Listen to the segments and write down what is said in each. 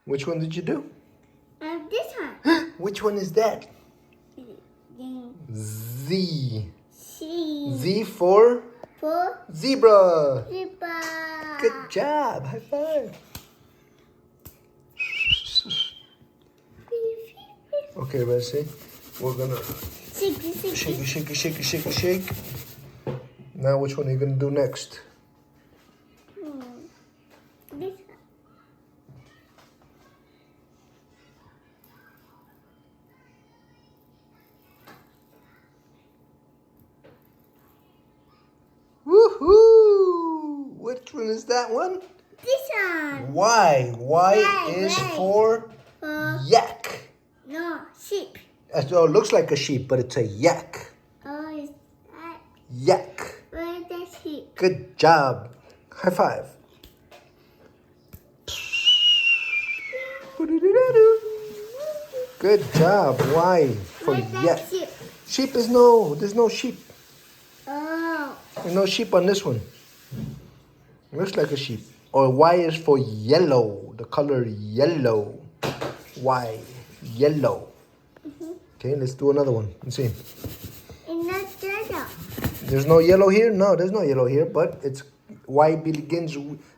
Which one did you do? This one. Which one is that? C. Z. Z for For zebra. zebra. Good job. High five. Okay, let's see. We're gonna shake. Now, which one are you gonna do next? This Woohoo! Which one is that one? one. Y. Y Y, is Y. for yak. No, sheep. So it looks like a sheep, but it's a yak. Oh, is that Yak. where the sheep? Good job. High five. Good job. Y for Where's that yak. sheep? Sheep is there's no sheep. Oh, There's no sheep on this one. Looks like a sheep. Or Y is for yellow. The color yellow. Y. Yellow. Okay, let's do another one. Let's see. in that yellow. There's no yellow here? No, there's no yellow here, but it's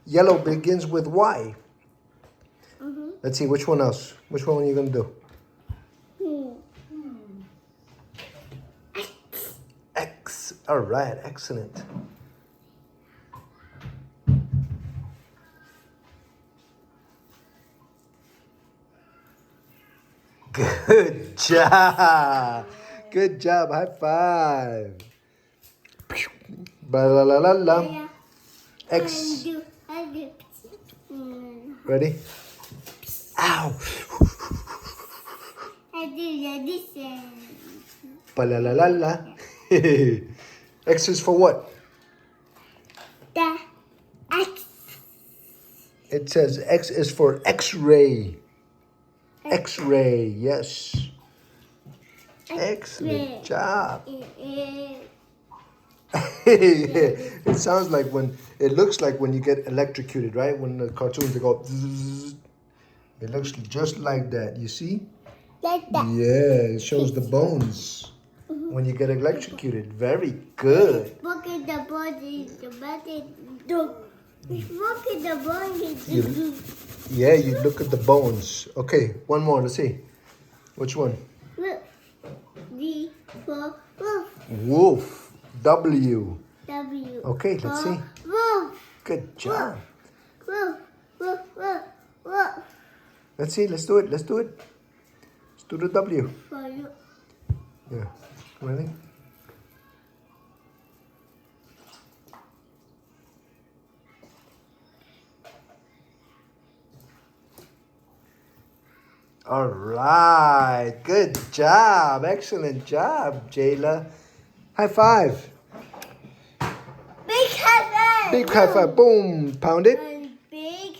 yellow begins with Y. Let's see, which one else? Which one are you going to do? X. All right, excellent. Good job. Good job. High five. Ba la la la la. X. I do. Ready? Ow. I do this. Ba la la la la. X is for what? The X. It says X is for X-ray. X-ray, yes. Excellent job. It sounds like it looks like when you get electrocuted, right? When the cartoons, they go, zzz. It looks just like that, you see? Like that. Yeah, it shows the bones when you get electrocuted. Very good. Look at the body. The body. Look at the body. Yeah, you look at the bones. Okay, one more, let's see. Which one? Look. D for wolf. Wolf. W. W. Okay, let's see. Wolf. Good job. Wolf. Wolf. Wolf. Wolf. Let's see, let's do it. Let's do the W. For you. Yeah. Ready? All right. Good job. Excellent job, Jayla. High five. Big high five. Big high five. Boom. Pound it. And big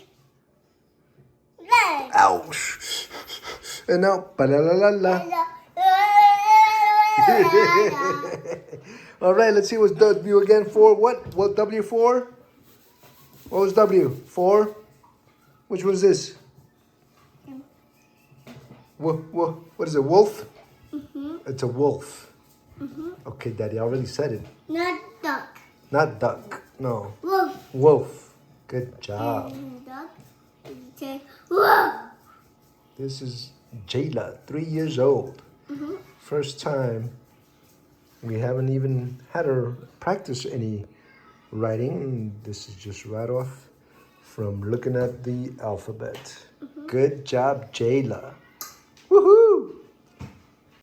leg. Ouch. And now, ba-la-la-la-la. All right, let's see what's W again for. What? What W for? What was W? For? Which one is this? What is it? Wolf? It's a wolf. Okay, Daddy, I already said it. Not duck. Not duck. No. Wolf. Wolf. Good job. And duck. Say wolf. This is Jayla, 3 years old. First time. We haven't even had her practice any writing. This is just right off from looking at the alphabet. Good job, Jayla.